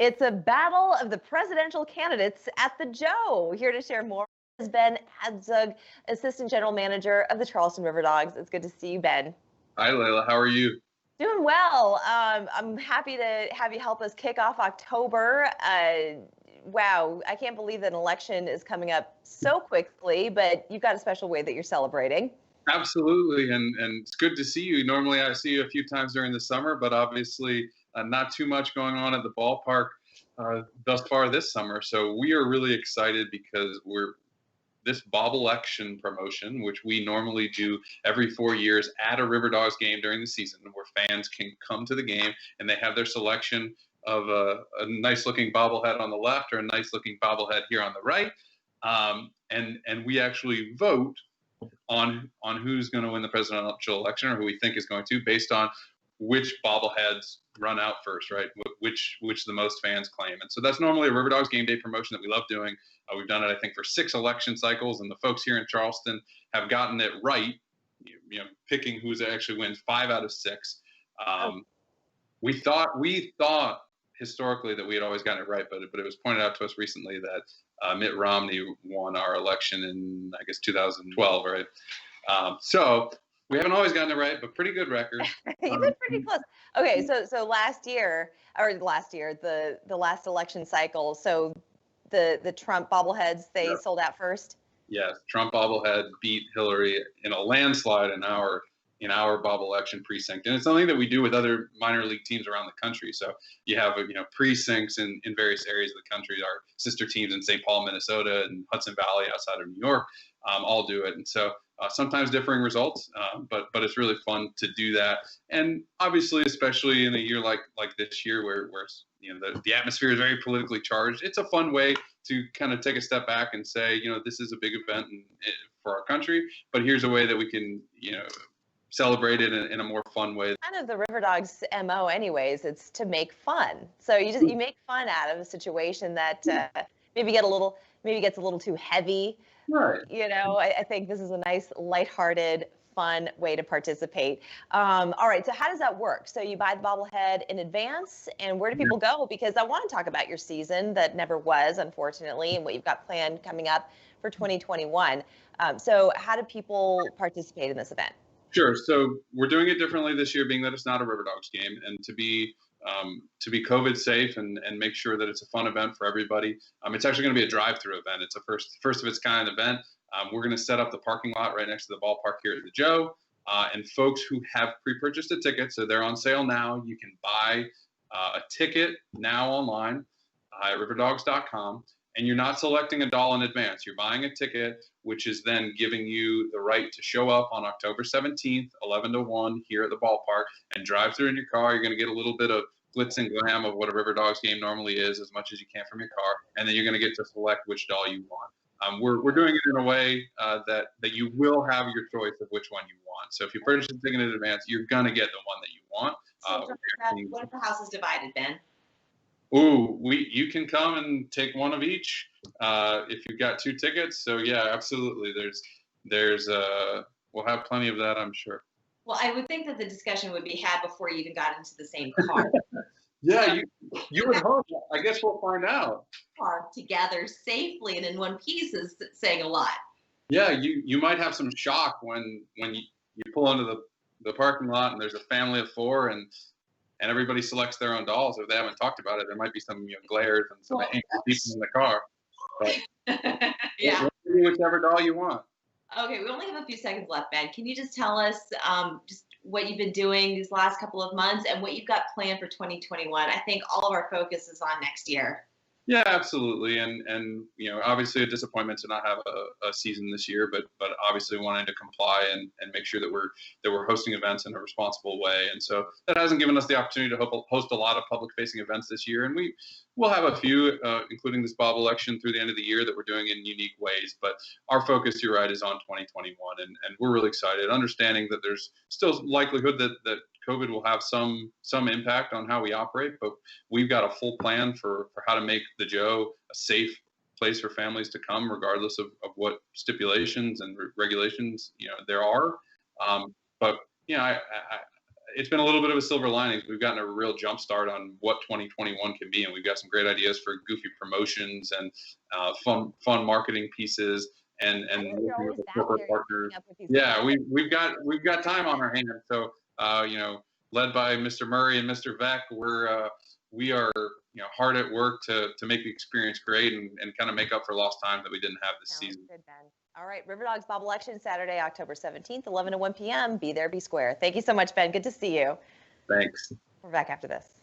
It's a battle of the presidential candidates at the Joe. Here to share more is Ben Hadzug, Assistant General Manager of the Charleston River Dogs. It's good to see you, Ben. Hi, Leyla. How are you? Doing well. I'm happy to have you help us kick off October. Wow, I can't believe that an election is coming up so quickly, but you've got a special way that you're celebrating. Absolutely, and it's good to see you. Normally I see you a few times during the summer, but obviously not too much going on at the ballpark thus far this summer. So we are really excited because this Bobblelection promotion, which we normally do every 4 years at a River Dogs game during the season, where fans can come to the game and they have their selection of a nice-looking bobblehead on the left or a nice-looking bobblehead here on the right, and we actually vote on who's going to win the presidential election or who we think is going to, based on which bobbleheads run out first, right? Which the most fans claim. And so that's normally a River Dogs game day promotion that we love doing. We've done it, I think, for 6 election cycles, and the folks here in Charleston have gotten it right, picking who's actually wins 5 out of 6. We thought historically that we had always gotten it right, but it was pointed out to us recently that Mitt Romney won our election in, I guess, 2012, right? So we haven't always gotten it right, but pretty good record. You've been pretty close. Okay, so last year, the last election cycle, so the Trump bobbleheads, they sold out first? Yes, Trump bobblehead beat Hillary in a landslide in our Bobblelection precinct, and it's something that we do with other minor league teams around the country. So you have precincts in various areas of the country. Our sister teams in St. Paul, Minnesota, and Hudson Valley outside of New York all do it, and so sometimes differing results, but it's really fun to do that. And obviously, especially in a year like this year, where the atmosphere is very politically charged, it's a fun way to kind of take a step back and say, this is a big event for our country, but here's a way that we can celebrate it in a more fun way. Kind of the River Dogs MO anyways, it's to make fun. So you make fun out of a situation that maybe gets a little too heavy. Right. I think this is a nice, lighthearted, fun way to participate. All right, so how does that work? So you buy the bobblehead in advance, and where do people go? Because I want to talk about your season that never was, unfortunately, and what you've got planned coming up for 2021. So how do people participate in this event? Sure. So we're doing it differently this year, being that it's not a River Dogs game, and to be COVID safe and make sure that it's a fun event for everybody. It's actually going to be a drive-through event. It's a first of its kind event. We're going to set up the parking lot right next to the ballpark here at the Joe, and folks who have pre-purchased a ticket, so they're on sale now. You can buy a ticket now online at riverdogs.com. And you're not selecting a doll in advance. You're buying a ticket, which is then giving you the right to show up on October 17th, 11 to 1 here at the ballpark and drive through in your car. You're going to get a little bit of glitz and glam of what a River Dogs game normally is, as much as you can from your car. And then you're going to get to select which doll you want. We're doing it in a way that you will have your choice of which one you want. So if you purchase a ticket in advance, you're going to get the one that you want. What if the house is divided, Ben? Ooh, you can come and take one of each if you've got 2 tickets. So yeah, absolutely. We'll have plenty of that, I'm sure. Well, I would think that the discussion would be had before you even got into the same car. Yeah, you would hope. I guess we'll find out. Car together safely and in one piece is saying a lot. Yeah, you might have some shock when you pull into the parking lot and there's a family of 4 and everybody selects their own dolls. If they haven't talked about it, there might be some glares and some angry people in the car. But yeah. Whichever doll you want. Okay, we only have a few seconds left, Ben. Can you just tell us just what you've been doing these last couple of months and what you've got planned for 2021? I think all of our focus is on next year. Yeah, absolutely, and obviously a disappointment to not have a season this year, but obviously wanting to comply and make sure that we're hosting events in a responsible way, and so that hasn't given us the opportunity to host a lot of public-facing events this year, and we'll have a few, including this Bobblelection through the end of the year that we're doing in unique ways, but our focus, you're right, is on 2021, and we're really excited, understanding that there's still likelihood that COVID will have some impact on how we operate, but we've got a full plan for how to make the Joe a safe place for families to come, regardless of what stipulations and regulations there are. But it's been a little bit of a silver lining. We've gotten a real jump start on what 2021 can be, and we've got some great ideas for goofy promotions and fun marketing pieces and working with the corporate partners. Yeah, we've got time on our hands. So led by Mr. Murray and Mr. Vec, we are hard at work to make the experience great and kind of make up for lost time that we didn't have this season. Good, Ben. All right, River Dogs Bobblelection Saturday, October 17th, 11 to 1 p.m. Be there, be square. Thank you so much, Ben. Good to see you. Thanks. We're back after this.